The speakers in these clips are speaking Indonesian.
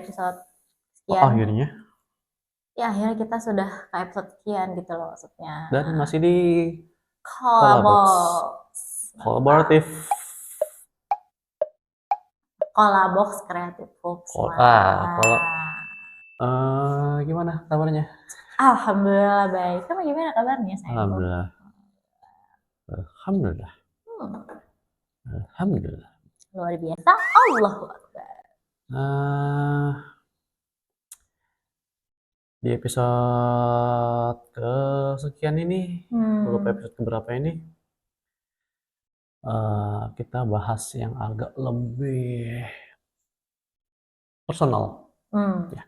episode Oh, sekian. akhirnya. Ya akhirnya kita sudah ke episode sekian gitu loh maksudnya. Dan masih di Kolabox. kolaboratif. Kolabox Creative Hoops. Kalau gimana kabarnya? Alhamdulillah baik. Kamu gimana kabarnya sayangku? Alhamdulillah. Alhamdulillah. Alhamdulillah. Luar biasa. Allahu Akbar. Di episode kesekian ini, beberapa episode keberapa ini, kita bahas yang agak lebih personal. Ya.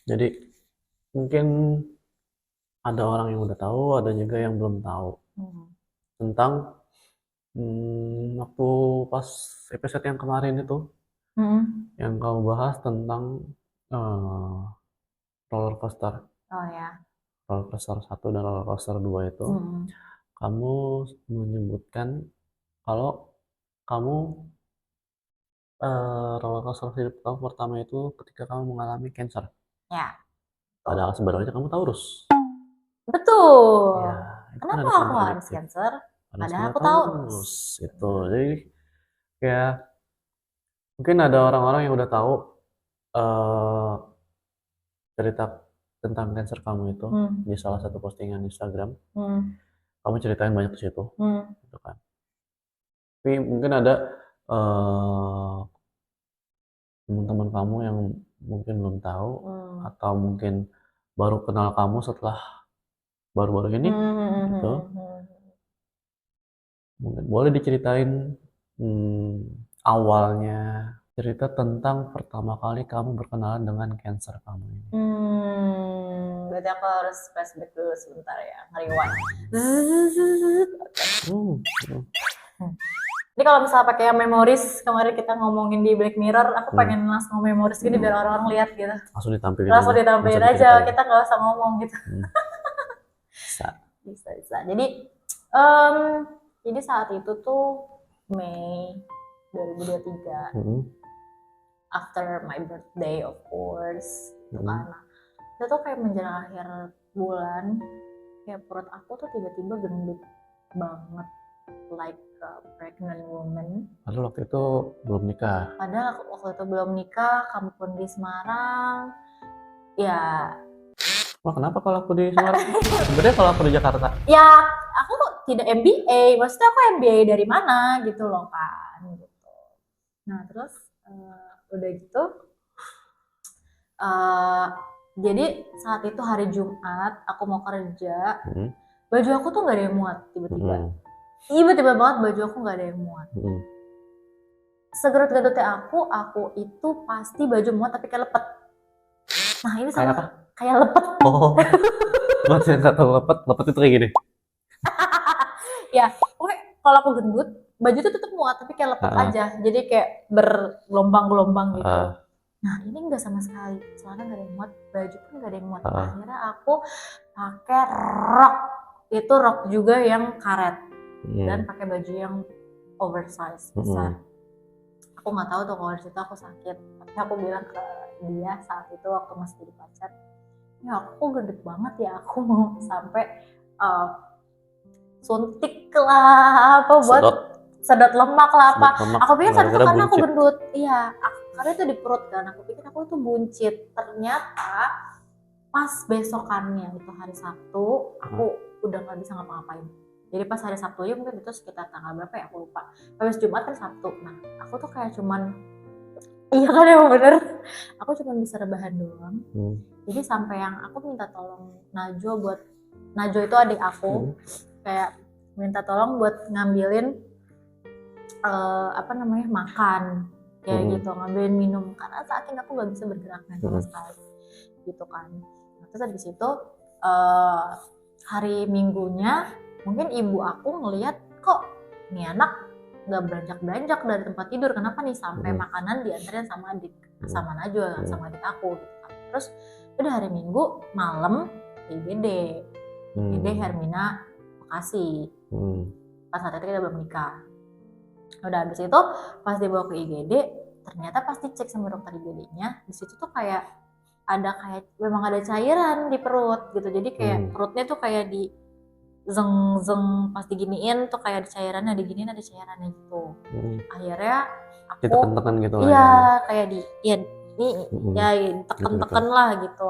Jadi mungkin ada orang yang udah tahu, ada juga yang belum tahu tentang waktu pas episode yang kemarin itu, yang kamu bahas tentang roller coaster. Oh ya. Roller coaster 1 dan roller coaster 2 itu, kamu menyebutkan kalau kamu roller coaster hidup kamu pertama itu ketika kamu mengalami cancer. Ya. Padahal sebenarnya kamu Taurus. Betul. Ya, kenapa aku harus cancer? Padahal aku Taurus. Itu. Jadi ya mungkin ada orang-orang yang udah tahu cerita tentang cancer kamu itu di salah satu postingan Instagram. Kamu ceritain banyak di situ, gitu kan. Tapi mungkin ada teman-teman kamu yang mungkin belum tahu atau mungkin baru kenal kamu setelah baru-baru ini, gitu. Mungkin boleh diceritain awalnya, cerita tentang pertama kali kamu berkenalan dengan cancer kamu ini. Berarti aku harus flashback dulu sebentar ya, rewind. Ini kalau misalnya pakai yang memoris, kemarin kita ngomongin di Black Mirror, aku pengen langsung memoris gini biar orang-orang lihat gitu. Langsung ditampilin aja, kita nggak usah ngomong gitu. Bisa. Jadi saat itu tuh Mei 2023, after my birthday of course, gitu kan. Itu tuh kayak menjelang akhir bulan, kayak perut aku tuh tiba-tiba gendut banget, like a pregnant woman. Padahal waktu itu belum nikah. Kamu pun di Semarang. Ya. Wah, kenapa kalau aku di Semarang? Sebenarnya kalau aku di Jakarta. Ya, aku tidak MBA. Maksudnya aku MBA dari mana gitu loh kan. Gitu. Nah terus udah gitu. Jadi saat itu hari Jumat, aku mau kerja. Baju aku tuh nggak ada yang muat tiba-tiba. Tiba-tiba banget baju aku nggak ada yang muat. Segerut-gerutnya aku itu pasti baju muat tapi kayak lepet. Nah ini sama apa? Kayak lepet. Oh, buat yang nggak tahu lepet itu kayak gini. Ya, oke. Kalau aku gendut, baju itu tetap muat tapi kayak lepet aja. Jadi kayak bergelombang-gelombang gitu. Nah ini nggak sama sekali. Celana nggak ada yang muat, baju pun nggak ada yang muat. Akhirnya aku pakai rok. Itu rok juga yang karet. Dan pakai baju yang oversize besar. Aku nggak tahu tuh kalau di situ aku sakit, tapi aku bilang ke dia saat itu waktu masih jadi pacar, ya aku gendut banget ya, aku mau sampai suntik lah apa buat sedot lemak lah apa. Aku pikir saat itu karena aku gendut, iya, karena itu di perut kan, aku pikir aku itu buncit. Ternyata pas besokannya itu hari Sabtu, aku udah nggak bisa ngapa-ngapain. Jadi pas hari Sabtunya mungkin itu sekitar tanggal berapa ya aku lupa. Habis Jumat kan Sabtu. Nah aku tuh kayak cuman, iya kan emang bener, aku cuman bisa rebahan doang. Jadi sampai yang aku minta tolong Najwa itu adik aku, kayak minta tolong buat ngambilin makan kayak gitu, ngambilin minum karena saking aku nggak bisa bergerak sama sekali gitu kan. Nah, terus habis itu hari Minggunya mungkin ibu aku ngelihat kok nih anak nggak beranjak dari tempat tidur, kenapa nih, sampai makanan diantarin sama adik, sama Najwa, sama adik aku gitu kan. Terus udah hari Minggu malam IGD Hermina Bekasi. Pas saat itu kita belum nikah. Udah habis itu pas dibawa ke IGD ternyata pas dicek sama dokter IGD-nya di situ tuh kayak memang ada cairan di perut gitu, jadi kayak perutnya tuh kayak di zeng pas diginiin tuh kayak ada cairannya, diginiin ada cairannya gitu. Akhirnya aku ditekan-tekan gitu lah iya ya. kayak ya tekan-tekan lah gitu.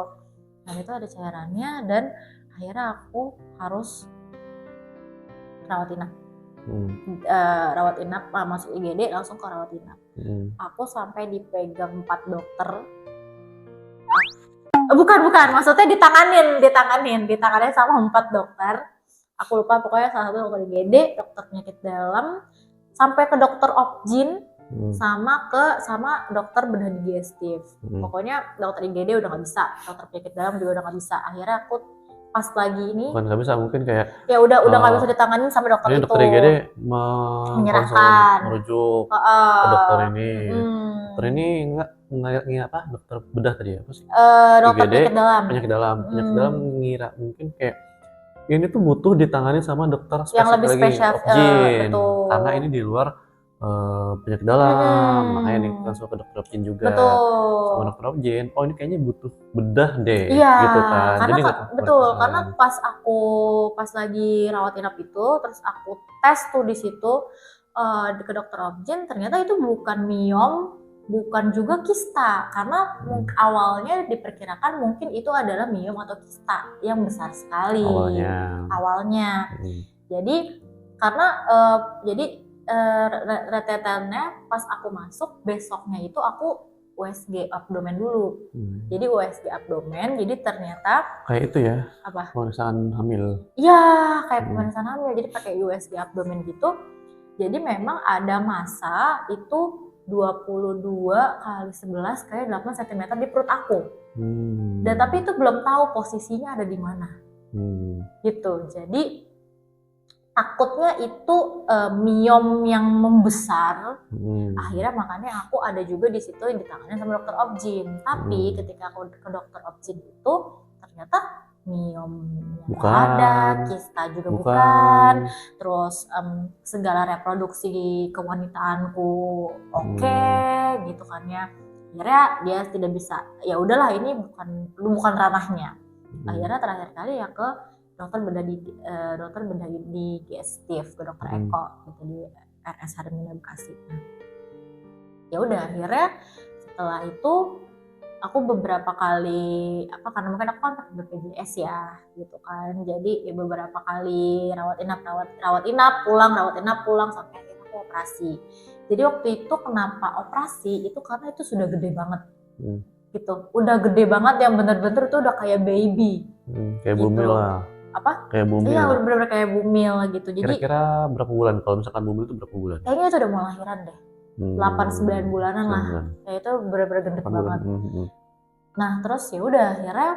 Nah itu ada cairannya dan akhirnya aku harus rawat inap. Rawat inap, masuk IGD langsung ke rawat inap. Aku sampai dipegang 4 dokter. Bukan, maksudnya ditanganin sama 4 dokter. Aku lupa pokoknya salah satu dokter IGD, dokter penyakit dalam, sampai ke dokter obgyn, sama dokter bedah digestif. Pokoknya dokter IGD udah nggak bisa, dokter penyakit dalam juga udah nggak bisa. Akhirnya aku pas lagi ini bukan nggak bisa, mungkin kayak ya udah nggak bisa ditanganin sama dokter itu. Dokter IGD menyerahkan, merujuk ke dokter ini. Dokter ini nggak apa? Dokter bedah tadi ya? Dokter IGD, penyakit dalam. Penyakit dalam ngira mungkin kayak ini tuh butuh ditangani sama dokter yang lebih spesial, obgyn, karena ini di luar penyakit dalam, makanya ini langsung ke dokter obgyn juga. Sama dokter obgyn, oh ini kayaknya butuh bedah deh, gitu kan. Karena karena pas lagi rawat inap itu, terus aku tes tuh di situ ke dokter obgyn, ternyata itu bukan miom, bukan juga kista, karena awalnya diperkirakan mungkin itu adalah miom atau kista yang besar sekali awalnya. Jadi karena retetannya pas aku masuk besoknya itu aku USG abdomen dulu. Jadi USG abdomen, jadi ternyata kayak itu ya, apa? Pemeriksaan hamil. Iya, kayak pemeriksaan hamil. Jadi pakai USG abdomen gitu. Jadi memang ada massa itu 22 kali 11 kali 8 cm di perut aku. Dan tapi itu belum tahu posisinya ada di mana. Gitu. Jadi takutnya itu miom yang membesar. Akhirnya makanya aku ada juga di situ yang ditangani sama dokter obgyn. Tapi ketika aku ke dokter obgyn itu ternyata miom ada, kista juga bukan. Terus segala reproduksi kewanitaanku oke, gitu kan ya. Akhirnya dia tidak bisa. Ya udahlah, ini bukan ranahnya. Akhirnya terakhir kali ya ke dokter bedah digestif, ke dokter Eko gitu di RS Hermina Bekasi. Ya udah, akhirnya setelah itu aku beberapa kali karena mungkin aku kan pakai BPJS ya gitu kan, jadi ya beberapa kali rawat inap pulang sampai akhirnya aku operasi. Jadi waktu itu kenapa operasi itu karena itu sudah gede banget gitu, udah gede banget yang bener-bener itu udah kayak baby kayak gitu. Bumil lah. Apa? Kayak bumil. Iya, bener-bener kayak bumil gitu. Jadi kira-kira berapa bulan? Kalau misalkan bumil itu berapa bulan? Kayaknya itu udah mau lahiran deh. 8-9 bulanan lah. Kayak itu bener-bener gendut banget. Nah, terus ya udah akhirnya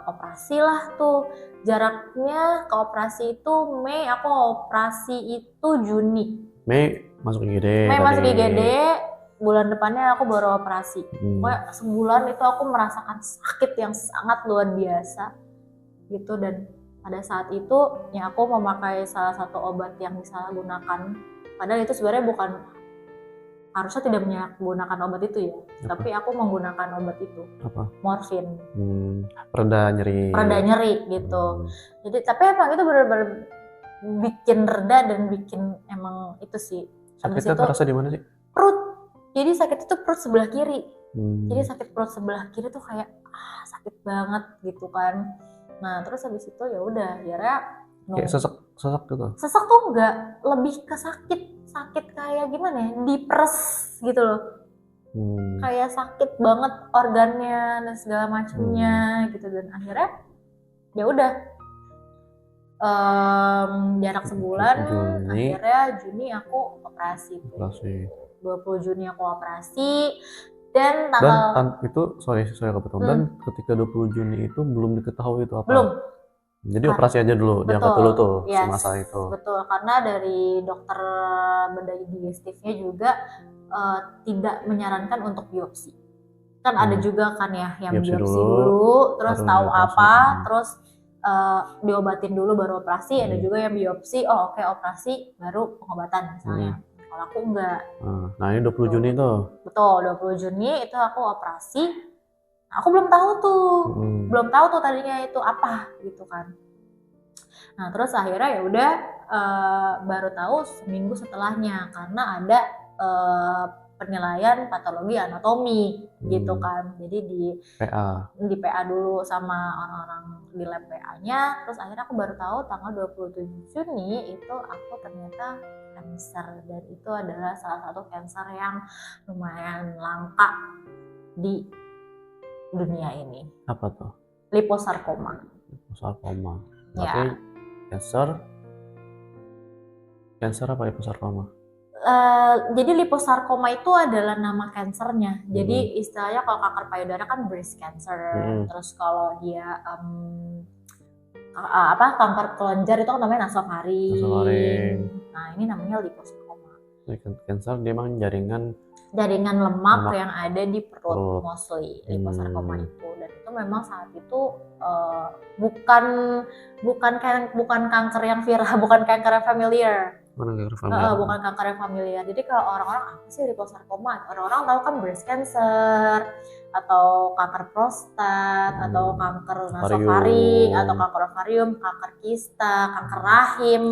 operasi lah tuh. Jaraknya ke operasi itu Mei, aku operasi itu Juni. Mei masuk IGD. Bulan depannya aku baru operasi. Pokoknya sebulan itu aku merasakan sakit yang sangat luar biasa gitu, dan pada saat itu ya aku memakai salah satu obat yang disalahgunakan, padahal itu sebenarnya bukan, harusnya tidak menggunakan obat itu ya. Tapi aku menggunakan obat itu. Apa? Morfin. Pereda nyeri gitu. Jadi tapi emang itu benar-benar bikin reda dan bikin emang itu sih. Sakitnya terasa di mana sih? Perut. Jadi sakit itu perut sebelah kiri. Jadi sakit perut sebelah kiri tuh kayak sakit banget gitu kan. Nah terus habis itu ya udah akhirnya kayak sesek gitu. Sesek tuh enggak, lebih ke sakit kayak gimana ya, diperes gitu loh. Kayak sakit banget organnya dan segala macamnya gitu, dan akhirnya ya udah jarak sebulan, akhirnya Juni aku operasi. 20 Juni aku operasi. Dan itu sorry kepotong. Dan ketika 20 Juni itu belum diketahui itu apa? Belum. Jadi operasi aja dulu, diangkat dulu tuh semasa itu. Betul, karena dari dokter bedah digestifnya juga tidak menyarankan untuk biopsi. Kan ada juga kan ya yang biopsi dulu terus tahu apa, terus diobatin dulu baru operasi. Ada juga yang biopsi, operasi baru pengobatan misalnya. Kalau aku enggak. Nah ini 20 Juni tuh. Betul, 20 Juni itu aku operasi. Aku belum tahu tuh tadinya itu apa gitu kan. Nah terus akhirnya ya udah baru tahu seminggu setelahnya karena ada penilaian patologi anatomi gitu kan. Jadi di PA dulu sama orang-orang di lab PA-nya. Terus akhirnya aku baru tahu tanggal 27 Juni itu aku ternyata cancer, dan itu adalah salah satu cancer yang lumayan langka di dunia ini. Apa tuh? Liposarkoma. Liposarkoma. Berarti Ya. cancer apa liposarkoma? Jadi liposarkoma itu adalah nama kansernya. Jadi istilahnya kalau kanker payudara kan breast cancer. Terus kalau dia kanker kelenjar itu kan namanya nasofaring. Nah ini namanya liposarkoma. Cancer dia memang jaringan lemak yang ada di perut mostly, liposarkoma itu. Dan itu memang saat itu bukan kanker yang viral, bukan kanker yang familiar. Bukan kanker yang familiar. Jadi kalau orang-orang apa sih liposarkoma? Orang-orang tahu kan breast cancer atau kanker prostat atau kanker nasofaring atau kanker ovarium, kanker kista, kanker rahim,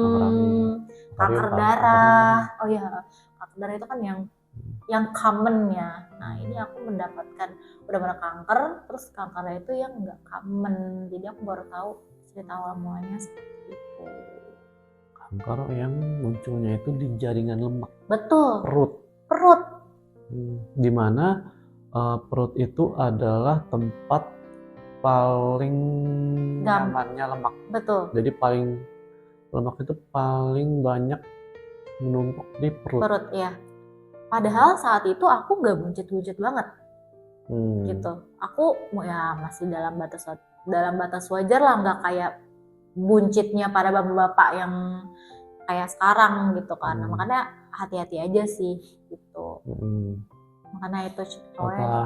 kanker darah. Oh iya, kanker darah itu kan yang common ya. Nah ini aku mendapatkan udah pernah kanker, terus kankernya itu yang nggak common. Jadi aku baru tahu cerita awal mulanya seperti itu. Kanker yang munculnya itu di jaringan lemak. Betul. Perut. Dimana perut itu adalah tempat paling nyamannya lemak. Betul. Jadi lemak itu paling banyak menumpuk di perut. Perut ya. Padahal saat itu aku nggak buncit-buncit banget, gitu. Aku ya masih dalam batas wajar lah, nggak kayak buncitnya para bapak-bapak yang kayak sekarang gitu kan. Nah, makanya hati-hati aja sih gitu. Makanya itu setelah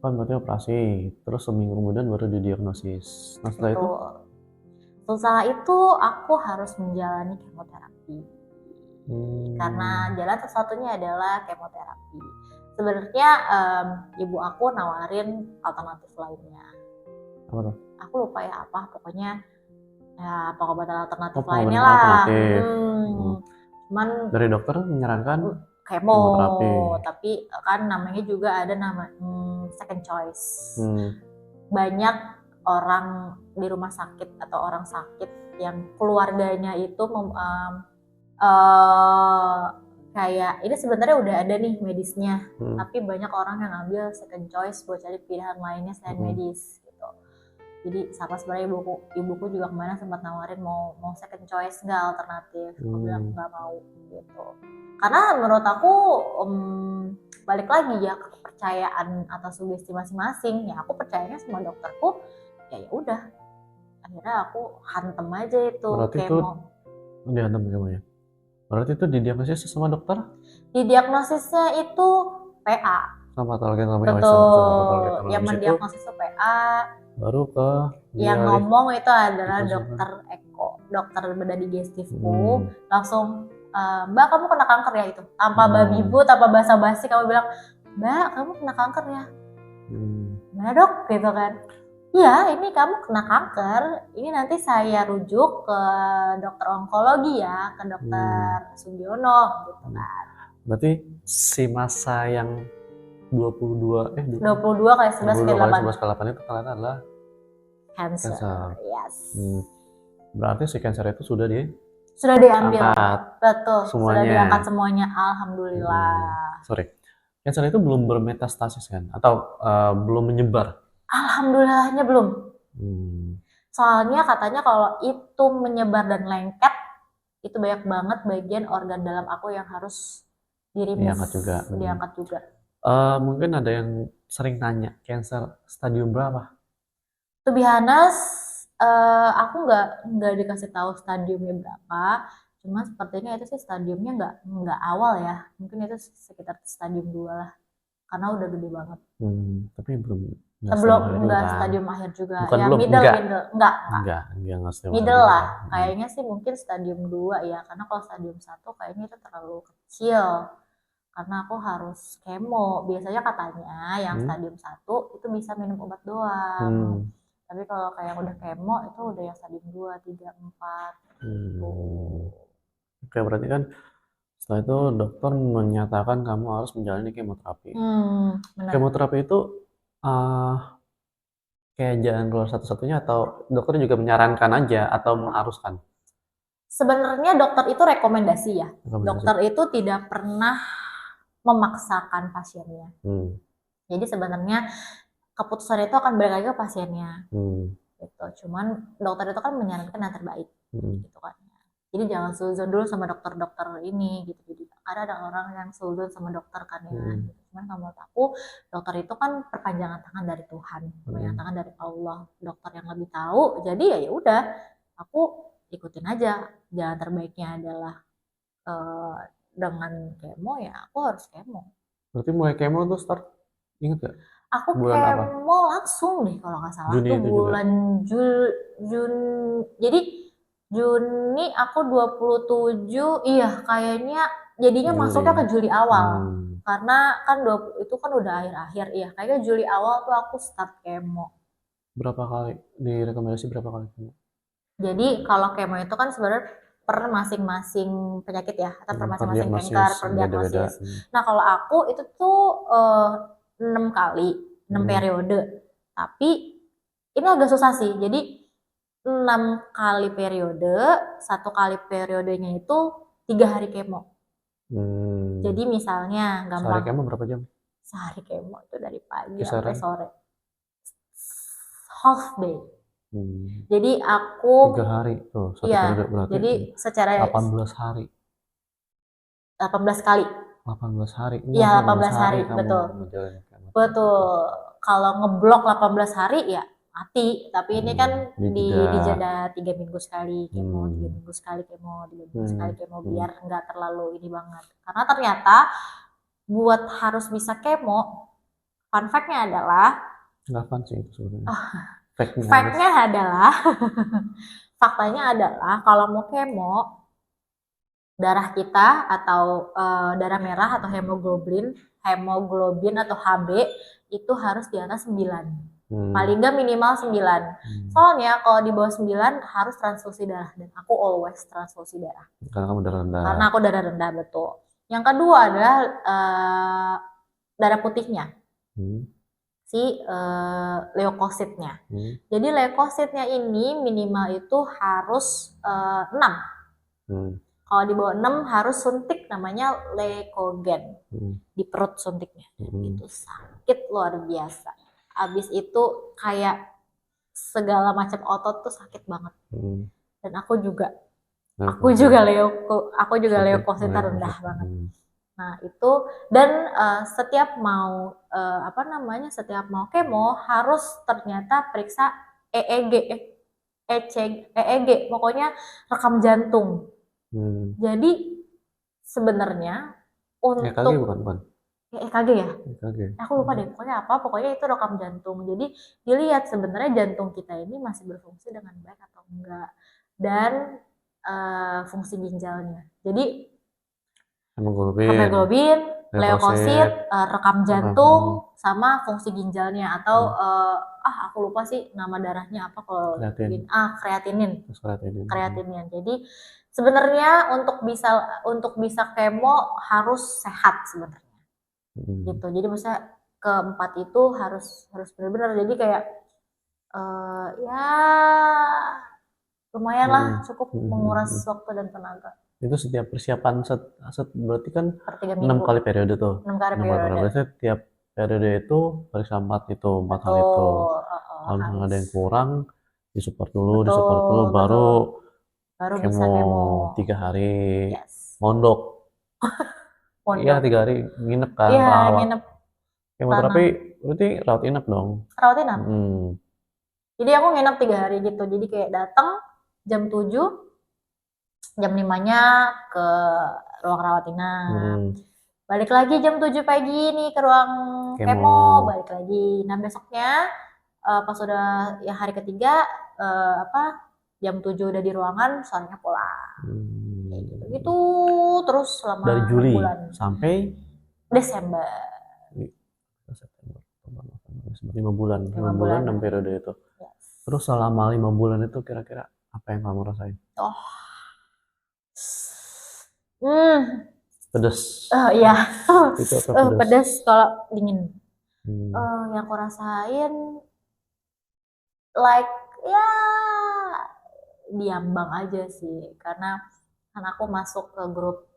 kan berarti operasi, terus seminggu kemudian baru didiagnosis. Nah setelah itu aku harus menjalani kemoterapi. Karena jalan satu-satunya adalah kemoterapi. Sebenarnya ibu aku nawarin alternatif lainnya. Apa tuh? Aku lupa ya apa, pokoknya ya pengobatan alternatif lainnya lah. Cuman dari dokter menyarankan kemoterapi, tapi kan namanya juga ada nama second choice. Banyak orang di rumah sakit atau orang sakit yang keluarganya itu kayak ini sebenarnya udah ada nih medisnya, tapi banyak orang yang ambil second choice buat cari pilihan lainnya selain medis gitu. Jadi sama sebenarnya ibuku juga kemarin sempat nawarin mau second choice nggak alternatif. Aku bilang nggak mau gitu. Karena menurut aku balik lagi ya ke kepercayaan atau sugesti masing-masing. Ya aku percayanya sama dokterku. Ya udah. Akhirnya aku hantem aja itu dihantem kamu ya. Berarti itu didiagnosis sama dokter? Didiagnosisnya itu PA. Sama patologi anatomi. Betul. Yang mendiagnosis itu PA. Baru ke yang ngomong itu adalah dokter Eko, dokter bedah digestifku. Langsung, Mbak kamu kena kanker ya itu. Tanpa babi bu, tanpa basa-basi kamu bilang, Mbak kamu kena kanker ya. Mana dok? Gitu kan. Iya, ini kamu kena kanker. Ini nanti saya rujuk ke dokter onkologi ya, ke dokter Sugiono gitu kan. Berarti si masa yang 22 kali 11 kali 8 itu ternyata adalah cancer. Yes. Berarti si cancer itu sudah diambil. Angkat. Betul. Semuanya. Sudah diangkat semuanya. Alhamdulillah. Cancer itu belum bermetastasis kan? Atau belum menyebar? Alhamdulillahnya belum. Soalnya katanya kalau itu menyebar dan lengket, itu banyak banget bagian organ dalam aku yang harus diangkat juga. Mungkin ada yang sering tanya, cancer stadium berapa? To be honest, aku nggak dikasih tahu stadiumnya berapa. Cuma sepertinya itu sih stadiumnya nggak awal ya. Mungkin itu sekitar stadium 2 lah. Karena udah gede banget. Tapi Nggak Sebelum stadium akhir juga enggak kan? stadium akhir juga. Bukan Ya belum, middle, enggak. enggak. Nggak stadium akhir Middle juga. lah. Kayaknya sih mungkin stadium 2 ya, karena kalau stadium 1 kayaknya itu terlalu kecil. Karena aku harus kemo. Biasanya katanya yang stadium 1 itu bisa minum obat doang. Tapi kalau kayak udah kemo itu udah yang stadium 2, 3, 4 gitu. Oke, berarti kan setelah itu dokter menyatakan kamu harus menjalani kemoterapi. Benar. Kemoterapi itu kayak jalan keluar satu-satunya atau dokter juga menyarankan aja atau mengharuskan? Sebenarnya dokter itu rekomendasi ya. Rekomendasi. Dokter itu tidak pernah memaksakan pasiennya. Jadi sebenarnya keputusan itu akan balik lagi ke pasiennya. Gitu. Cuman dokter itu kan menyarankan yang terbaik. Gitu kan. Jadi jangan suzon dulu sama dokter-dokter ini gitu. Jadi ada orang yang suzon sama dokter kan ya. Gitu. Cuman kalau menurut aku dokter itu kan perpanjangan tangan dari Tuhan, perpanjangan tangan dari Allah. Dokter yang lebih tahu. Jadi ya udah, aku ikutin aja. Jalan terbaiknya adalah dengan kemo ya aku harus kemo. Berarti mulai kemo tuh start, inget gak? Aku bulan apa? kemo langsung deh kalau nggak salah. Juni tuh itu bulan jadi Juni aku 27, iya kayaknya jadinya Juli. masuknya ke Juli awal. Karena kan itu kan udah akhir-akhir, iya kayaknya Juli awal tuh aku start kemo. Berapa kali? Direkomendasi berapa kali kemo? Jadi kalau kemo itu kan sebenarnya per masing-masing penyakit ya, atau per masing-masing kanker, per diagnosis. Nah kalau aku itu tuh 6 kali, 6 periode. Tapi ini agak susah sih. Jadi 6 kali periode, 1 kali periodenya itu 3 hari kemo. Jadi misalnya gampang. Sehari kemo berapa jam? Sehari kemo itu dari pagi Kisaran? sampai sore. Half day. Jadi 3 hari tuh, 1 iya, periode berarti. jadi secara 18 hari. 18 kali. 18 hari. Iya, 18 hari, betul. Betul. Kalau ngeblok 18 hari ya mati, tapi ini kan di jeda 3 minggu sekali kemo, 3 minggu sekali kemo, 3 minggu sekali kemo biar nggak terlalu ini banget. Karena ternyata buat harus bisa kemo, fun fact-nya adalah nggak fun sih itu sebenarnya. Fact-nya adalah faktanya adalah kalau mau kemo darah kita atau darah merah atau hemoglobin atau HB itu harus di atas 9. Paling nggak minimal 9. Soalnya kalau di bawah 9 harus transfusi darah dan aku always transfusi darah. Karena kamu darah rendah. Karena aku darah rendah, betul. Yang kedua adalah darah putihnya. Si leukositnya. Jadi leukositnya ini minimal itu harus 6. Kalau di bawah 6 harus suntik namanya leukogen. Di perut suntiknya. Itu sakit luar biasa. Abis itu kayak segala macam otot tuh sakit banget. Dan aku juga leukositnya rendah banget. Nah itu dan setiap mau setiap mau kemo harus ternyata periksa EEG, pokoknya rekam jantung. Jadi sebenarnya untuk EKG bukan? EKG ya? Aku lupa deh, pokoknya itu rekam jantung. Jadi dilihat sebenarnya jantung kita ini masih berfungsi dengan baik atau enggak, dan fungsi ginjalnya. Jadi hemoglobin, leukosit, rekam jantung, sama fungsi ginjalnya atau aku lupa sih nama darahnya apa kalau kreatinin. Jadi sebenarnya untuk bisa kemo harus sehat sebenarnya. Gitu. Jadi maksudnya keempat itu harus benar-benar, jadi kayak ya lumayan lah, cukup menguras waktu dan tenaga. Itu setiap persiapan berarti kan 6 kali periode tuh. 6 kali periode. Berarti tiap periode itu periksa 4 hal itu. Kalau ada yang kurang disupport dulu, baru bisa kemo 3 hari. Mondok. Iya 3 hari nginep kan. Iya nginep. Kemoterapi berarti rawat inap dong. Rawat inap. Jadi aku nginep 3 hari gitu. Jadi kayak datang jam 7, jam 5-nya ke ruang rawat inap. Balik lagi jam 7 pagi nih ke ruang kemo, balik lagi. Nah besoknya pas udah ya hari ketiga jam 7 udah di ruangan, sorenya pulang. Kayak gitu terus selama Dari Juli 6 bulan sampai Desember. September, Oktober, November, Desember, 5 bulan. 5 bulan bulan. dalam periode itu. Yes. Terus selama 5 bulan itu kira-kira apa yang kamu rasain? Pedes. Iya. Itu apa pedes kalau dingin. Hmm. Yang aku rasain like ya diambang aja sih, karena kan aku masuk ke grup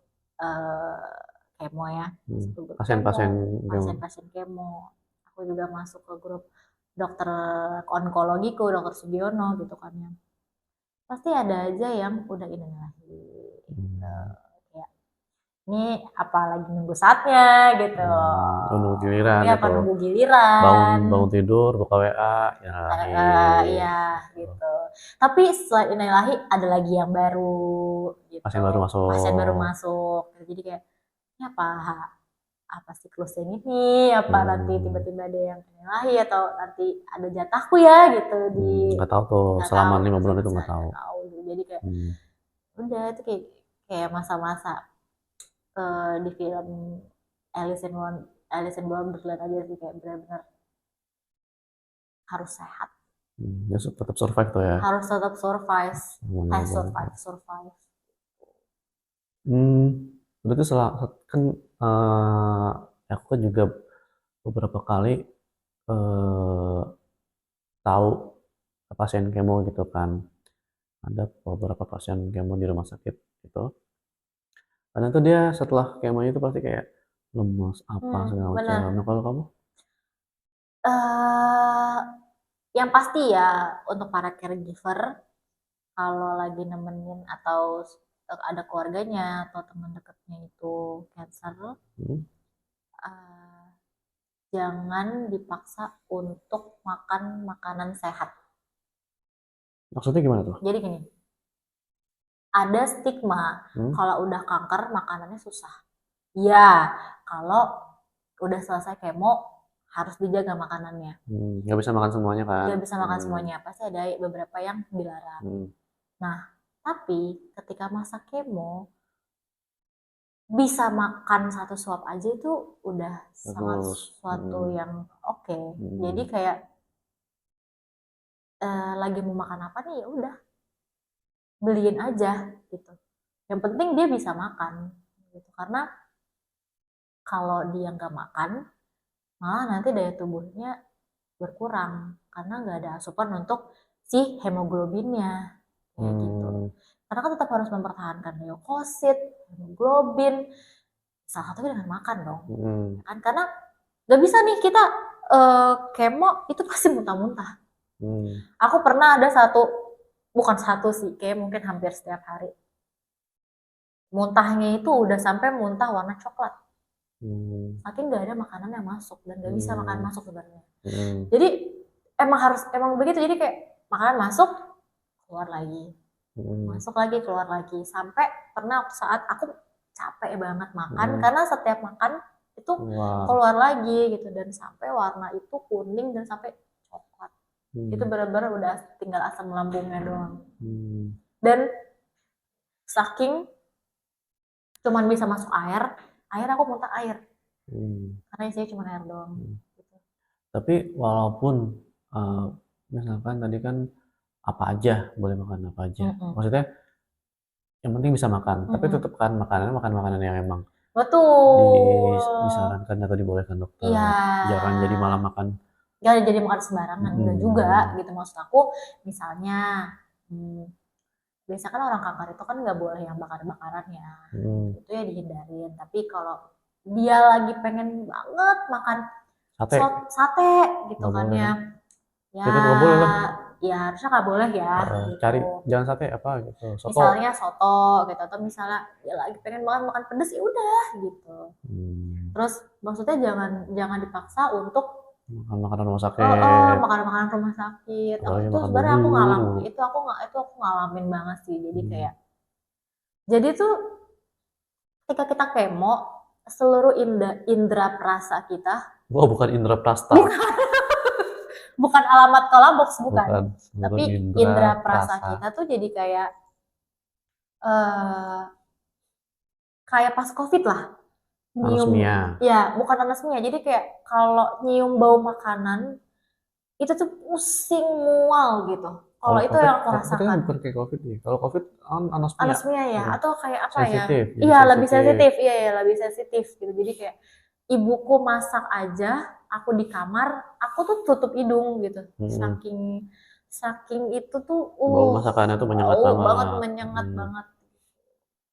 kemo ya, pasien-pasien kemo. Aku juga masuk ke grup dokter onkologiku, dokter Sugiono gitu kan ya. Pasti ada aja yang udah ini lagi. Kayak ini apalagi nunggu saatnya gitu. Nunggu giliran ya, gitu. nunggu giliran. Bangun tidur, buka WA, ya. Iya gitu. Tapi selain Ilahi ada lagi yang baru gitu. Pasien baru masuk. Jadi kayak ini apa siklus yang ini, apa nanti tiba-tiba ada yang Ilahi atau nanti ada jatahku ya gitu di nggak tahu tuh selama 5 bulan itu nggak tahu. Jadi kayak udah itu kayak masa-masa di film Alice in Wonderland aja sih, kayak benar-benar harus sehat. Ya tetap survive tuh ya. Harus tetap survive. Survive. Berarti kan aku kan juga beberapa kali tahu pasien kemo gitu kan. Ada beberapa pasien kemo di rumah sakit gitu. Karena tuh dia setelah kemo itu pasti kayak lemas apa segala macam. Nah kalau kamu? Yang pasti ya untuk para caregiver, kalau lagi nemenin atau ada keluarganya atau teman dekatnya itu cancer, jangan dipaksa untuk makan makanan sehat. Maksudnya gimana tuh? Jadi gini, ada stigma kalau udah kanker makanannya susah. Ya, kalau udah selesai kemo harus dijaga makanannya. Nggak bisa makan semuanya kan? Nggak bisa makan semuanya, pasti ada beberapa yang dilarang. Nah, tapi ketika masa kemo bisa makan 1 suap aja itu udah sangat sesuatu yang oke. Jadi kayak lagi mau makan apa nih, ya udah beliin aja gitu. Yang penting dia bisa makan gitu, karena kalau dia nggak makan malah nanti daya tubuhnya berkurang karena nggak ada asupan untuk si hemoglobinnya kayak gitu. Karena kan tetap harus mempertahankan leukosit, hemoglobin, salah satunya dengan makan dong. Kan karena nggak bisa nih kita kemo itu pasti muntah-muntah. Aku pernah ada bukan satu sih, kayak mungkin hampir setiap hari. Muntahnya itu udah sampai muntah warna coklat. Saking nggak ada makanan yang masuk dan nggak bisa makan masuk sebenarnya. Jadi emang begitu, jadi kayak makanan masuk keluar lagi, masuk lagi keluar lagi, sampai pernah saat aku capek banget makan karena setiap makan itu keluar lagi gitu, dan sampai warna itu kuning dan sampai coklat. Itu benar-benar udah tinggal asam lambungnya doang. Dan saking cuman bisa masuk air aku muntah air. Karena isinya cuma air doang. Gitu. Tapi walaupun misalkan tadi kan apa aja boleh makan apa aja. Maksudnya yang penting bisa makan. Tapi tetap kan makan makanan yang emang disarankan atau dibolehkan dokter. Jangan jadi malah makan. Jangan jadi makan sembarangan. Enggak juga gitu, maksud aku. Misalnya biasanya kan orang kanker itu kan nggak boleh yang bakar-bakaran ya. Itu ya dihindarin. Tapi kalau dia lagi pengen banget makan sate gitu kan ya. Ya, itu nggak boleh lah. Ya harusnya nggak boleh ya. Gitu. Cari jangan sate apa gitu. Soto. Misalnya soto gitu, atau misalnya dia lagi pengen banget makan pedas, ya udah gitu. Terus maksudnya jangan dipaksa untuk makan makanan rumah sakit. Makanan rumah sakit. Itu sebenarnya aku ngalamin. Itu aku ngalamin banget sih. Jadi kayak, jadi tuh ketika kita kemo, seluruh indera perasa kita Oh, bukan Indra Prasta. Bukan alamat Kolabox, bukan. Bukan Tapi Indra indera perasa Prasa. kita tuh jadi kayak eh kayak pas COVID lah. Nyium, Anosmia. ya bukan anosmia. Jadi kayak kalau nyium bau makanan itu tuh pusing mual gitu. Kalau Kalau itu COVID, yang aku kita kan rasakan. bukan kayak COVID nih. Kalau COVID anosmia. Anosmia ya, Hmm. atau kayak apa ya? Sensitif, jadi Iya, lebih sensitif. sensitif. Iya, ya, lebih sensitif gitu. Jadi kayak ibuku masak aja, aku di kamar, aku tuh tutup hidung gitu. Saking saking itu tuh Bau masakannya tuh menyengat bau banget. banget, menyengat banget.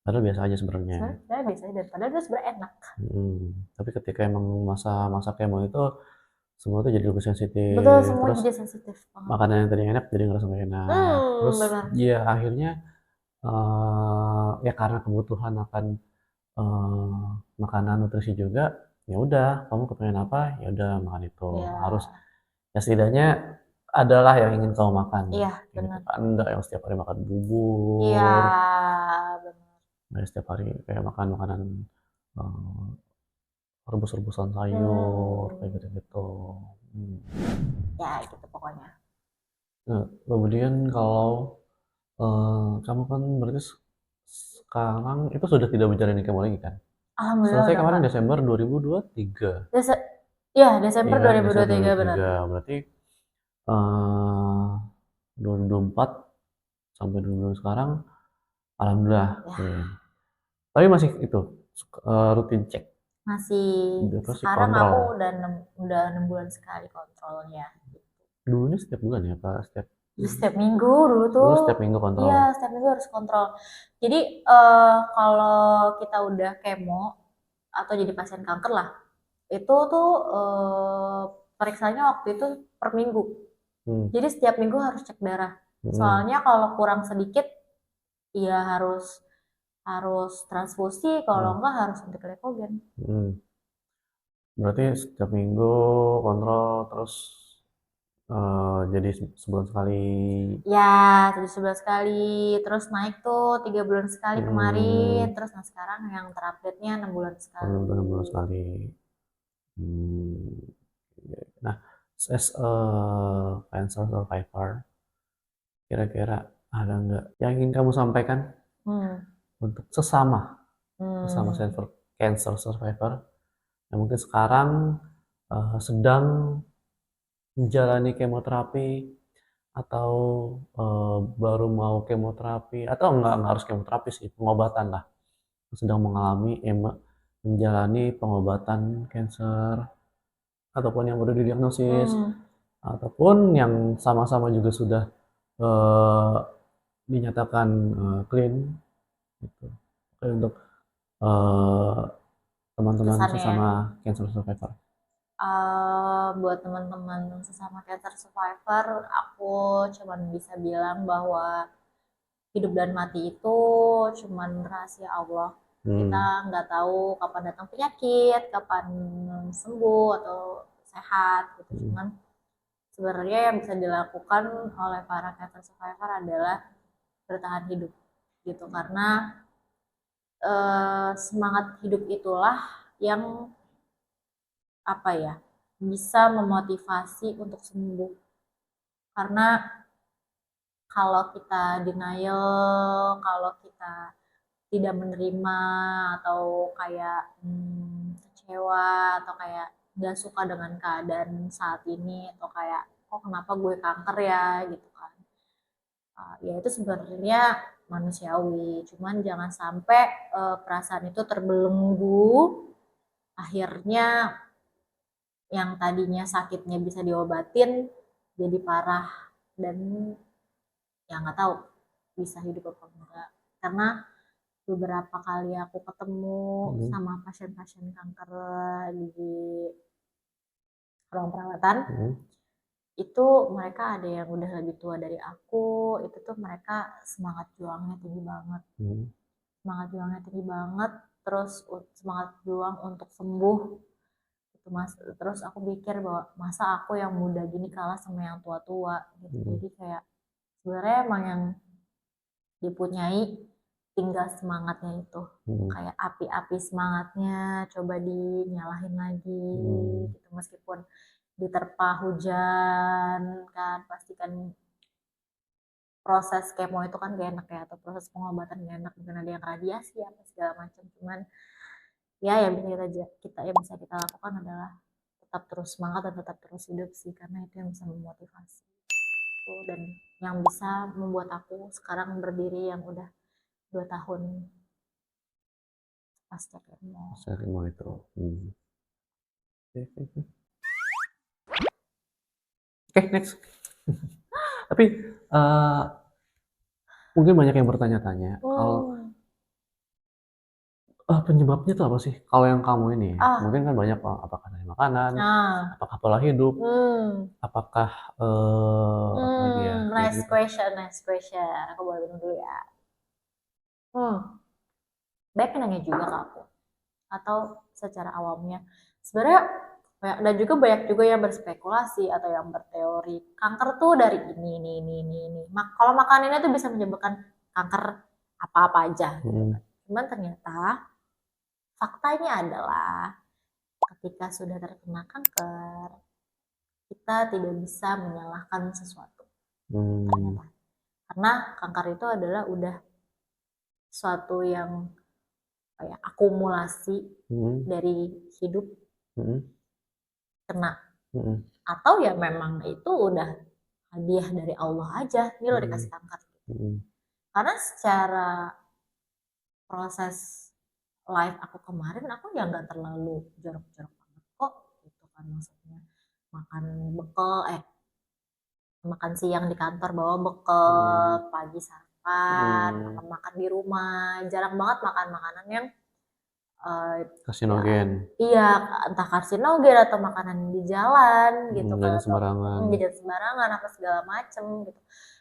Padahal biasa aja sebenarnya. Sebenarnya biasa aja, padahal itu sebenarnya enak. Tapi ketika emang masa kemo itu semua tuh jadi lebih sensitif. Betul, semua Terus jadi sensitif banget. makanan yang tadi enak jadi ngerasa gak enak. Terus Benar. ya akhirnya ya karena kebutuhan akan makanan nutrisi juga, ya udah kamu kepengen apa ya udah makan itu. Iya. Harus ya setidaknya adalah yang ingin kamu makan. Iya, Gitu benar. kan. Enggak yang setiap hari makan bubur. Iya, benar. Nggak setiap hari kayak makan makanan eh, rebus-rebusan sayur kayak gitu-gitu. Ya, gitu pokoknya. Nah, kemudian kalau kamu kan berarti sekarang itu sudah tidak menjalani kemo lagi kan? Alhamdulillah Selesai udah kemarin enggak. Desember 2023. Iya, Desember Iya kan, Desember 2023 benar. 2023. Berarti eh 2024 sampai 2020 sekarang, alhamdulillah. Ya, Tapi masih itu rutin cek, masih terus sekarang kontrol. aku udah 6 bulan sekali kontrolnya. Dulunya setiap bulan ya, Pak? Setiap minggu dulu tuh. Dulu setiap minggu kontrol. Iya, setiap minggu harus kontrol. Jadi kalau kita udah kemo atau jadi pasien kanker lah, itu tuh periksanya waktu itu per minggu. Jadi setiap minggu harus cek darah. Soalnya kalau kurang sedikit, ya harus transfusi, kalau enggak harus suntik glycogen. Berarti setiap minggu kontrol terus jadi sebulan sekali. Ya, 11 kali, terus naik tuh 3 bulan sekali kemarin, terus nah sekarang yang terupdate-nya 6 bulan sekali. 6 bulan sekali. Nah, as a cancer survivor, kira-kira ada nggak yang ingin kamu sampaikan untuk sesama cancer survivor yang mungkin sekarang sedang menjalani kemoterapi atau baru mau kemoterapi atau enggak harus kemoterapi sih, pengobatan lah, sedang menjalani pengobatan kanker ataupun yang udah didiagnosis ataupun yang sama-sama juga sudah dinyatakan clean gitu. Oke, untuk teman-teman sesama cancer survivor. Buat teman-teman sesama cancer survivor, aku cuman bisa bilang bahwa hidup dan mati itu cuman rahasia Allah. Kita nggak tahu kapan datang penyakit, kapan sembuh atau sehat gitu. Cuman sebenarnya yang bisa dilakukan oleh para cancer survivor adalah bertahan hidup gitu, karena semangat hidup itulah yang apa ya, bisa memotivasi untuk sembuh. Karena kalau kita denial, kalau kita tidak menerima atau kayak kecewa atau kayak gak suka dengan keadaan saat ini, atau kayak kok kenapa gue kanker ya gitu kan, ya itu sebenarnya manusiawi. Cuman jangan sampai perasaan itu terbelenggu, akhirnya yang tadinya sakitnya bisa diobatin jadi parah dan ya nggak tahu bisa hidup apa enggak. Karena beberapa kali aku ketemu sama pasien-pasien kanker di ruang perawatan, itu mereka ada yang udah lebih tua dari aku, itu tuh mereka semangat juangnya tinggi banget. Semangat juangnya tinggi banget, terus semangat juang untuk sembuh. Terus aku pikir bahwa masa aku yang muda gini kalah sama yang tua-tua gitu. Jadi kayak sebenarnya emang yang dipunyai tinggal semangatnya itu. Kayak api-api semangatnya coba dinyalahin lagi gitu, meskipun diterpa hujan kan, pastikan proses kemo itu kan gak enak ya, atau proses pengobatan gak enak, mungkin ada yang radiasi apa segala macam, cuman ya yang bisa kita lakukan adalah tetap terus semangat dan tetap terus hidup sih, karena itu yang bisa memotivasi dan yang bisa membuat aku sekarang berdiri yang udah 2 tahun pasca kemo. Pasca kemo itu. Oke, next. Tapi mungkin banyak yang bertanya-tanya kalau penyebabnya itu apa sih? Kalau yang kamu ini, mungkin kan banyak, apakah dari makanan, apakah pola hidup, apakah apa lagi ya? Nice question. Aku boleh bilang dulu ya. Banyak yang nanya juga ke aku, atau secara awamnya sebenarnya dan juga banyak juga yang berspekulasi atau yang berteori kanker tuh dari ini. Kalau makanannya tuh bisa menyebabkan kanker apa-apa aja gitu kan. Cuman ternyata faktanya adalah ketika sudah terkena kanker, kita tidak bisa menyalahkan sesuatu. Ternyata. Karena kanker itu adalah udah suatu yang kayak akumulasi dari hidup kena. Atau ya memang itu udah hadiah dari Allah aja, ini lo dikasih kanker. Karena secara proses life aku kemarin, aku ya nggak terlalu jorok-jorok banget kok, gitu kan, maksudnya makan siang di kantor bawa bekal, pagi sarapan, makan di rumah, jarang banget makan makanan yang karsinogen. Iya, entah karsinogen atau makanan di jalan gitu kan, jajan sembarangan apa segala macem gitu.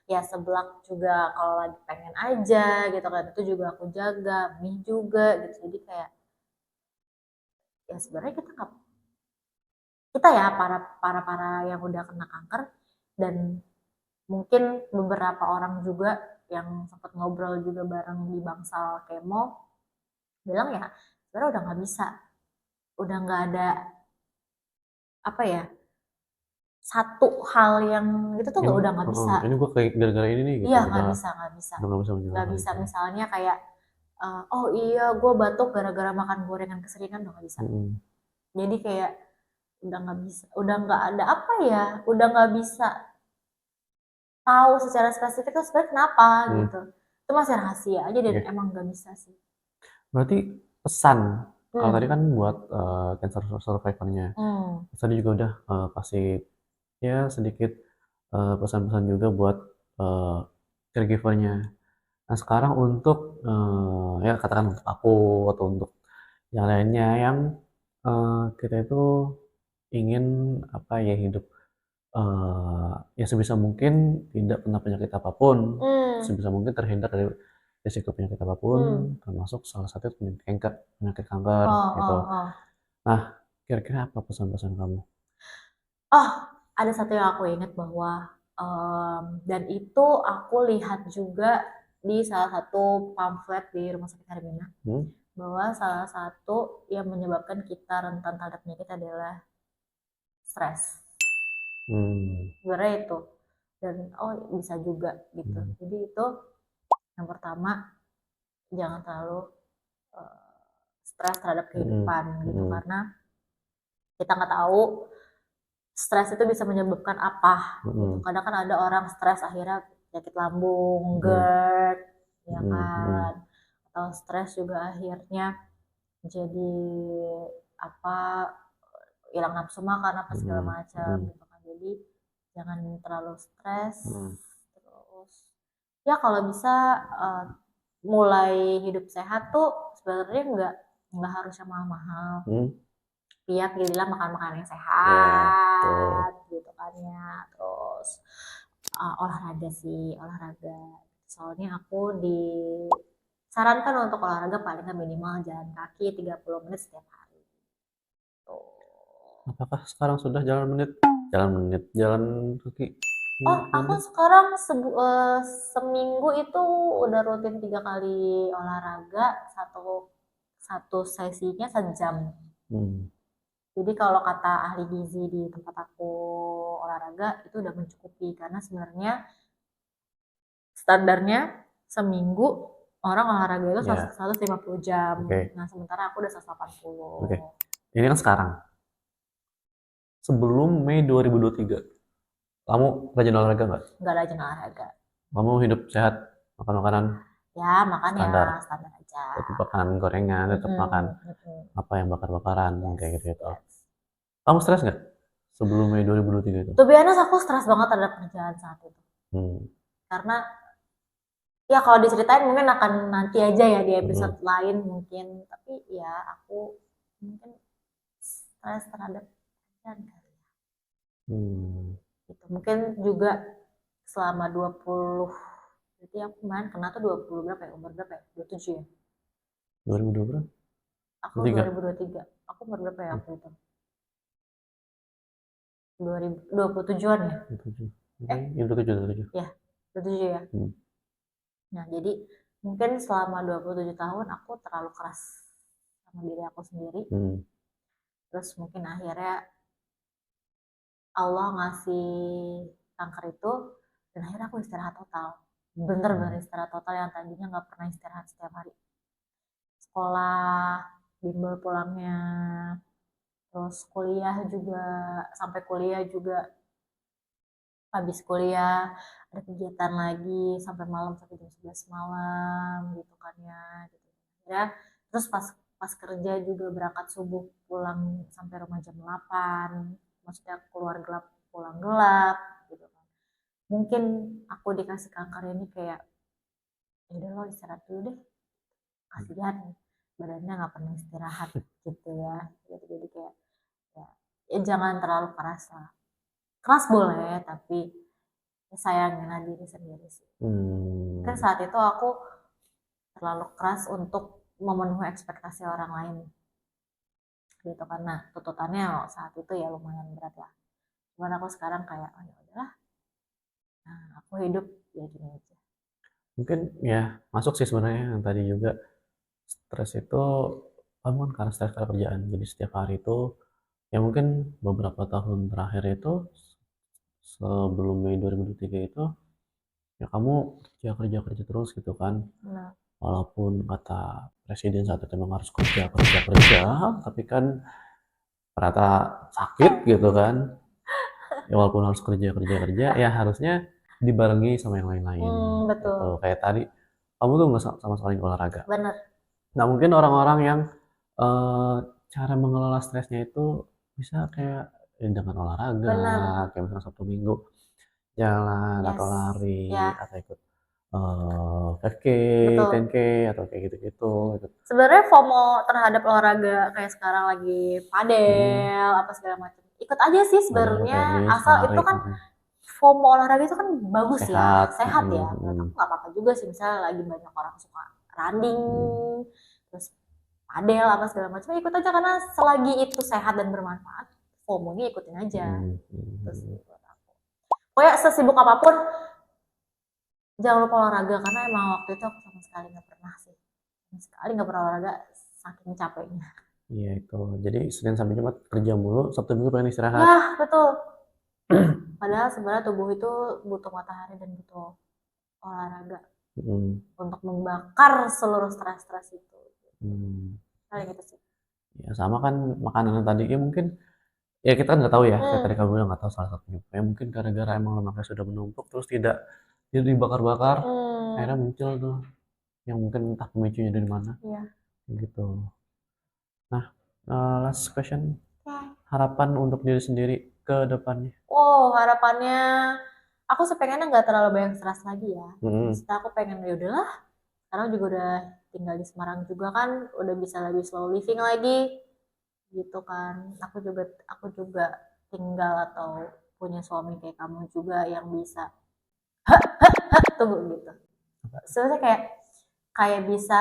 Ya seblak juga kalau lagi pengen aja gitu kan, itu juga aku jaga, mie juga gitu. Jadi kayak ya sebenarnya kita ya para yang udah kena kanker, dan mungkin beberapa orang juga yang sempat ngobrol juga bareng di bangsal kemo bilang ya sebenarnya udah nggak bisa, udah nggak ada apa ya, satu hal yang itu tuh udah nggak bisa. Ini gue kayak gara-gara ini nih gitu. Iya nggak bisa. Nggak bisa misalnya kayak oh iya gue batuk gara-gara makan gorengan keseringan, udah nggak bisa. Jadi kayak udah nggak bisa, udah nggak ada apa ya, udah nggak bisa tahu secara spesifik tuh sebenarnya kenapa gitu. Itu masih rahasia aja dan emang nggak bisa sih. Berarti pesan kalau tadi kan buat cancer survivornya, tadi juga udah kasih ya sedikit pesan-pesan juga buat caregivernya. Nah sekarang untuk ya katakan untuk aku atau untuk yang lainnya yang kita itu ingin apa ya hidup ya sebisa mungkin tidak kena penyakit apapun, sebisa mungkin terhindar dari risiko penyakit apapun, termasuk salah satu penyakit kanker gitu. Nah, kira-kira apa pesan-pesan kamu? Ada satu yang aku ingat bahwa dan itu aku lihat juga di salah satu pamflet di Rumah Sakit Hermina, bahwa salah satu yang menyebabkan kita rentan terhadap penyakit adalah stres. Sebenarnya itu, dan bisa juga gitu. Jadi itu yang pertama, jangan terlalu stres terhadap kehidupan gitu, karena kita nggak tahu stres itu bisa menyebabkan apa gitu. Kadang kan ada orang stres akhirnya penyakit lambung, GERD, ya kan, atau stres juga akhirnya jadi hilang nafsu makan apa segala macam gitu kan. Jadi jangan terlalu stres. Terus ya kalau bisa mulai hidup sehat tuh sebenarnya nggak harus yang mahal-mahal. Ya pilihlah makan-makanan yang sehat gitu kan ya. Terus olahraga. Soalnya aku disarankan untuk olahraga paling minimal jalan kaki 30 menit setiap hari. Apakah sekarang sudah jalan kaki Oh, aku sekarang seminggu itu udah rutin 3 kali olahraga, satu sesinya sejam. Jadi kalau kata ahli gizi di tempat aku olahraga itu udah mencukupi karena sebenarnya standarnya seminggu orang olahraga itu 150 jam. Nah, sementara aku udah 180. Ini kan sekarang. Sebelum Mei 2023. Kamu rajin olahraga nggak? Nggak rajin olahraga. Kamu hidup sehat, makan makanan? Ya, makan standar. Ya standar aja. Tetap makan gorengan, tetap makan apa yang bakar-bakaran, kayak gitu. Kamu stres nggak sebelum Mei 2023 itu? To be honest, aku stres banget terhadap kerjaan saat itu. Karena ya kalau diceritain mungkin akan nanti aja ya di episode lain mungkin. Tapi ya aku mungkin stres terhadap kerjaan kali ya. Gitu. Mungkin juga selama 20, berarti aku kemarin kena tuh 20 berapa ya? Umur berapa ya? 27 ya? 2020 berapa? Aku 2023. Aku umur berapa ya waktu itu? 2027-an ya? 27. Ya, 27 ya. Nah, jadi mungkin selama 27 tahun aku terlalu keras sama diri aku sendiri. Terus mungkin akhirnya Allah ngasih kanker itu dan akhirnya aku istirahat total. Bener-bener istirahat total yang tadinya nggak pernah istirahat setiap hari. Sekolah, bimbel pulangnya, terus kuliah juga, sampai kuliah juga habis kuliah ada kegiatan lagi sampai malam, sampai jam 11 malam gitu kan ya. Terus pas kerja juga berangkat subuh pulang sampai rumah jam 8, maksudnya keluar gelap pulang gelap gitu kan. Mungkin aku dikasih kanker ini kayak ya udah lo istirahat dulu deh, kasihan badannya nggak pernah istirahat gitu ya. Jadi kayak ya jangan terlalu keras lah. Keras boleh tapi sayanginlah diri sendiri sih. Kan saat itu aku terlalu keras untuk memenuhi ekspektasi orang lain gitu karena tuntutannya saat itu ya lumayan berat ya. Cuman aku sekarang kayak oh ya udahlah, nah aku hidup ya gini aja. Mungkin ya masuk sih sebenarnya yang tadi juga stres itu kamu kan karena stres kerjaan, jadi setiap hari itu ya mungkin beberapa tahun terakhir itu sebelum Mei 2023 itu ya kamu kerja terus gitu kan. Walaupun kata presiden saat itu memang harus kerja, tapi kan ternyata sakit gitu kan. Ya walaupun harus kerja ya harusnya dibarengi sama yang lain-lain. Betul. Gitu. Kayak tadi kamu tuh nggak sama sekali olahraga. Bener. Nah mungkin orang-orang yang cara mengelola stresnya itu bisa kayak dengan olahraga, kayak misalnya Sabtu Minggu jalan atau lari atau ikut 5K, 10K atau kayak gitu-gitu. Sebenarnya FOMO terhadap olahraga kayak sekarang lagi padel apa segala macam. Ikut aja sih sebenarnya, asal itu kan FOMO olahraga itu kan bagus ya, sehat ya. Nggak apa-apa juga sih misalnya lagi banyak orang suka running, terus padel apa segala macam, ikut aja karena selagi itu sehat dan bermanfaat, FOMO-nya ikutin aja. Terus pokoknya sesibuk apapun jangan lupa olahraga karena emang waktu itu aku sama sekali nggak pernah olahraga saking capeknya. Iya itu, jadi Senin sampai Jumat kerja mulu, Sabtu Minggu pengen istirahat. Ya betul. Padahal sebenarnya tubuh itu butuh matahari dan butuh olahraga untuk membakar seluruh stres itu. Kayak gitu sih. Ya sama kan makanan tadi ya mungkin ya kita nggak tahu ya, kayak tadi kamu bilang nggak tahu salah satunya. Ya mungkin gara-gara emang lemaknya sudah menumpuk terus tidak dibakar-bakar, akhirnya muncul tuh yang mungkin entah pemicunya dari mana. Gitu. Nah, last question. Harapan untuk diri sendiri ke depannya. Harapannya aku sepengennya nggak terlalu banyak stres lagi ya. Maksudnya aku pengen ya udahlah. Sekarang juga udah tinggal di Semarang juga kan, udah bisa lebih slow living lagi. Gitu kan. Aku juga tinggal atau punya suami kayak kamu juga yang bisa tunggu gitu. Sebenarnya kayak bisa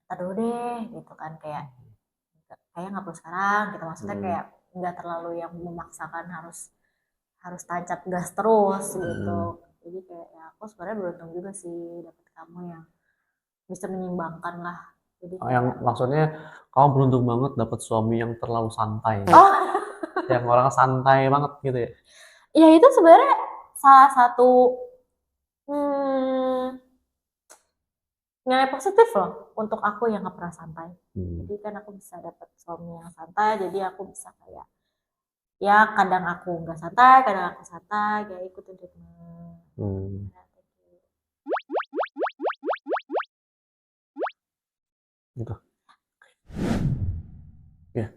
aduh deh gitu kan, kayak nggak perlu sekarang gitu, maksudnya kayak nggak terlalu yang memaksakan harus harus tancap gas terus gitu. Jadi kayak ya aku sebenarnya beruntung juga sih dapet kamu yang bisa menyeimbangkan lah. Jadi Yang maksudnya kamu beruntung banget dapet suami yang terlalu santai. oh Yang orang santai banget gitu ya. ya itu sebenarnya salah satu hmm, nilai positif loh untuk aku yang nggak pernah santai. Jadi kan aku bisa dapet suami yang santai, jadi aku bisa kayak ya kadang aku nggak santai, kadang aku santai, kayak ikutin ritme. Gitu. Ya.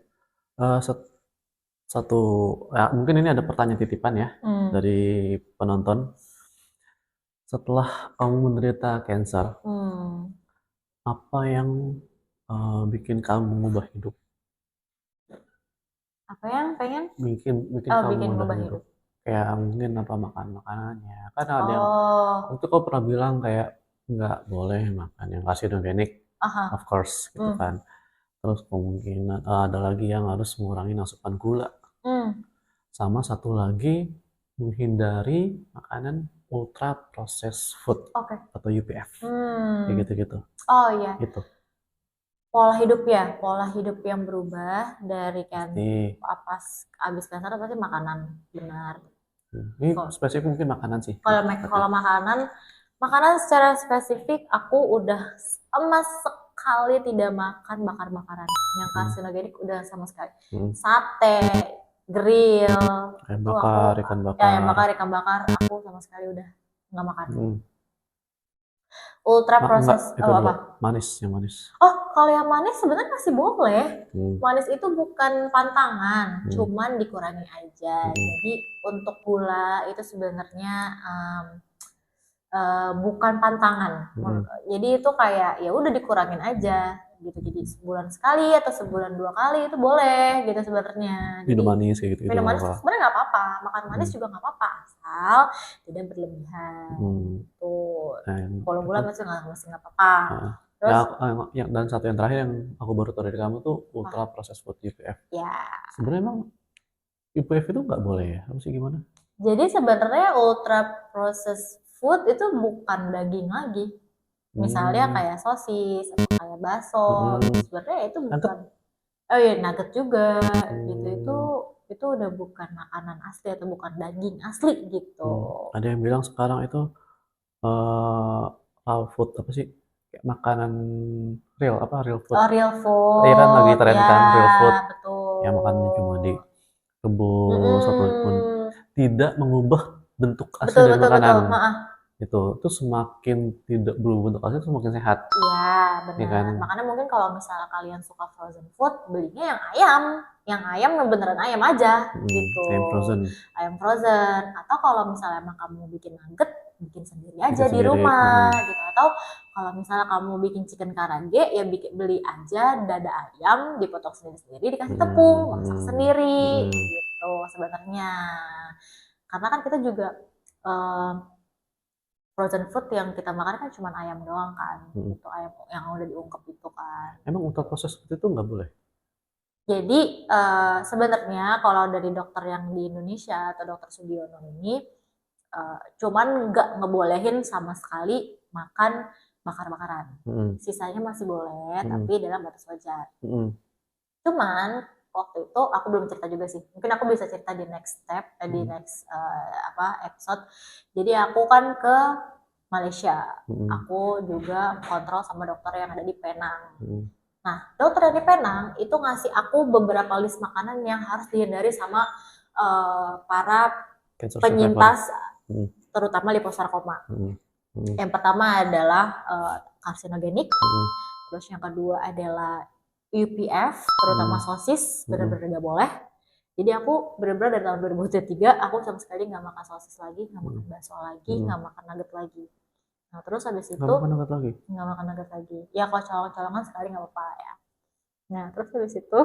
Satu ya, mungkin ini ada pertanyaan titipan ya dari penonton. Setelah kamu menderita cancer, apa yang bikin kamu mengubah hidup? Apa yang pengen? Bikin kamu mengubah hidup. Kayak mungkin apa makan makanannya. Karena ada yang waktu kau pernah bilang kayak nggak boleh makan yang carcinogenic, of course, gitu kan. Terus kemungkinan ada lagi yang harus mengurangi asupan gula. Sama satu lagi menghindari makanan ultra processed food atau UPF. Kayak gitu-gitu. Oh iya. Gitu. Pola hidup yang berubah dari kan pas abis cancer pasti makanan benar. Ini spesifik mungkin makanan sih. Kalau makanan secara spesifik aku udah sama sekali tidak makan bakar-bakaran yang karsinogenik udah sama sekali. Sate, grill, ikan bakar, ikan bakar aku sama sekali udah nggak makan. Ultra proses apa? Manis, yang manis. Oh, kalau yang manis sebenarnya masih boleh. Manis itu bukan pantangan, cuman dikurangi aja. Jadi untuk gula itu sebenarnya bukan pantangan. Jadi itu kayak ya udah dikurangin aja gitu. Jadi sebulan sekali atau sebulan 2 kali itu boleh gitu sebenarnya. Minum manis kayak gitu. Minum manis sebenarnya nggak apa-apa, makan manis juga nggak apa-apa asal tidak berlebihan. Tuh, kalau gula masih nggak apa-apa. Terus, ya, dan satu yang terakhir yang aku baru tahu dari kamu tuh ultra processed food UPF. Ya. Sebenarnya emang UPF itu nggak boleh ya? Harus gimana? Jadi sebenarnya ultra processed food itu bukan daging lagi. Misalnya kayak sosis atau kayak bakso, sebenarnya itu bukan. Oh iya, nugget juga gitu. Itu udah bukan makanan asli atau bukan daging asli gitu. Ada yang bilang sekarang itu raw food apa sih? Kayak makanan real food. Oh, real food. Iya kan lagi tren kan real food. Betul. Yang makannya cuma direbus ataupun tidak mengubah bentuk asli dari makanan. Itu semakin tidak berubah bentuk asli semakin sehat. Iya, benar. Ya kan? Makanya mungkin kalau misalnya kalian suka frozen food, belinya yang ayam beneran ayam aja gitu. Ayam frozen. Atau kalau misalnya emang kamu bikin nugget, bikin sendiri aja di rumah gitu. Atau kalau misalnya kamu bikin chicken karage, ya beli aja dada ayam, dipotong sendiri-sendiri, dikasih tepung, masak sendiri gitu sebenarnya. Karena kan kita juga frozen food yang kita makan kan cuma ayam doang kan, itu ayam yang udah diungkep itu kan. Emang ultra proses itu nggak boleh? Jadi sebenarnya kalau dari dokter yang di Indonesia atau dokter Sugiono ini cuman nggak ngebolehin sama sekali makan bakar-bakaran. Sisanya masih boleh, tapi dalam batas wajar. Cuman waktu itu aku belum cerita juga sih. Mungkin aku bisa cerita di next step, di next episode. Jadi aku kan ke Malaysia. Aku juga kontrol sama dokter yang ada di Penang. Nah, dokter yang di Penang itu ngasih aku beberapa list makanan yang harus dihindari sama para penyintas, terutama liposarkoma. Yang pertama adalah karsinogenik. Terus yang kedua adalah UPF, terutama sosis, benar-benar gak boleh. Jadi aku benar-benar dari tahun 2003 aku sama sekali nggak makan sosis lagi, nggak makan bakso lagi, nggak makan nugget lagi. Nah terus habis itu nggak makan nugget lagi. Ya kalau colong-colongan sekali nggak apa-apa ya. Nah terus habis itu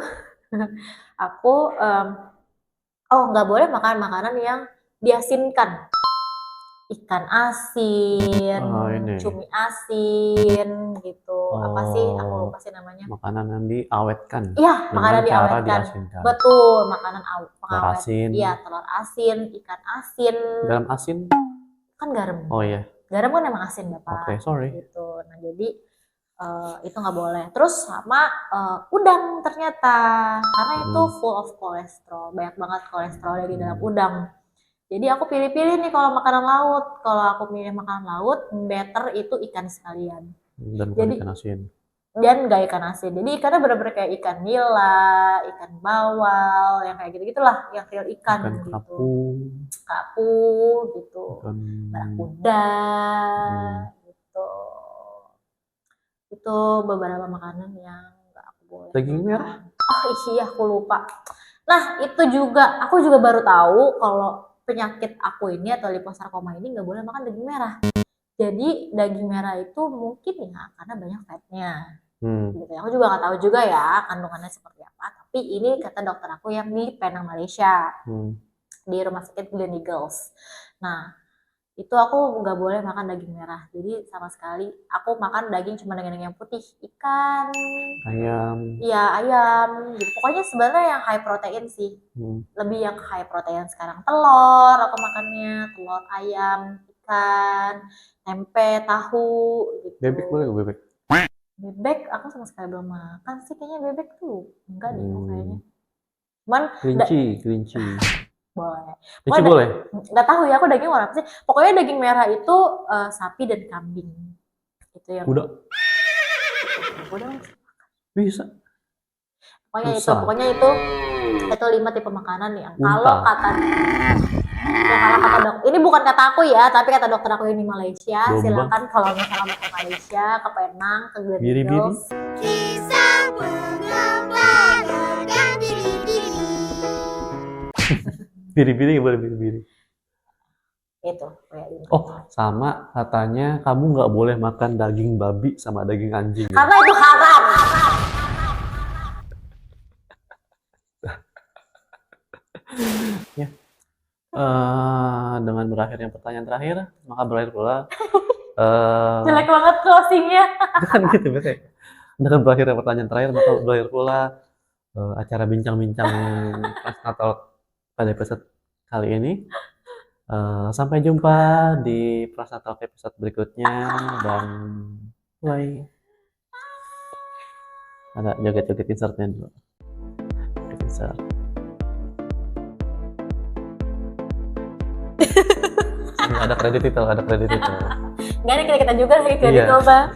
aku nggak boleh makan makanan yang diasinkan. ikan asin, ini. cumi asin gitu. Apa sih? Aku lupa sih namanya. Makanan yang diawetkan. Iya, makanan Dengan cara diawetkan. diasinkan. Betul, makanan Telur pengawet. asin. Iya, telur asin, ikan asin. Garam asin? Kan garam. Oh iya. Garam kan emang asin, Bapak. Oke, sorry. Gitu. Nah, jadi itu nggak boleh. Terus sama udang ternyata, karena itu full of kolesterol, banyak banget kolesterolnya di dalam udang. Jadi aku pilih-pilih nih kalau makanan laut. Kalau aku milih makanan laut, better itu ikan sekalian. Dan bukan ikan asin. Dan nggak ikan asin. Jadi ikannya bener-bener kayak ikan nila, ikan bawal, yang kayak gitu-gitulah, yang real ikan gitu. Kapu gitu. Barakuda gitu. Itu beberapa makanan yang nggak aku boleh. Daging merah? Oh iya, aku lupa. Nah, itu juga aku juga baru tahu kalau penyakit aku ini atau liposarkoma ini nggak boleh makan daging merah. Jadi daging merah itu mungkin ya karena banyak fatnya. Gitu. Aku juga nggak tahu juga ya kandungannya seperti apa. Tapi ini kata dokter aku yang di Penang, Malaysia, di rumah sakit Gleneagles. Nah, itu aku nggak boleh makan daging merah. Jadi sama sekali aku makan daging cuma daging yang putih, ikan, ayam. Iya, ayam. Gitu. Pokoknya sebenarnya yang high protein sih. Lebih yang high protein sekarang. Telur aku makannya, telur, ayam, ikan, tempe, tahu gitu. Bebek boleh nggak bebek? Bebek aku sama sekali belum makan sih, kayaknya bebek tuh enggak deh kayaknya. Cuman kelinci. Boleh. Kelinci boleh? Nggak tahu ya aku daging warna apa sih. Pokoknya daging merah itu sapi dan kambing. Itu yang Kuda bisa. Pokoknya itu 5 tipe makanan yang kalau kata dokter, ini bukan kata aku ya, tapi kata dokter aku ini Malaysia. Silakan kalau misalnya mau ke Malaysia, ke Penang, ke Gleneagles. Kisah pengembara dan biri-biri nggak boleh biri-biri. Itu. Oh, sama katanya kamu nggak boleh makan daging babi sama daging anjing. Karena itu haram. Ya. Dengan berakhirnya pertanyaan terakhir, maka berakhir pula. Jelek banget closingnya. Kan gitu biasanya. Dengan berakhirnya pertanyaan terakhir, maka berakhir pula acara bincang-bincang pas Natal pada episode kali ini. Sampai jumpa di Prasnatal episode berikutnya dan bye. Ada joget-joget insertnya dulu. Insert. Ada kredit itu. Nggak ada kita juga lagi kredit coba.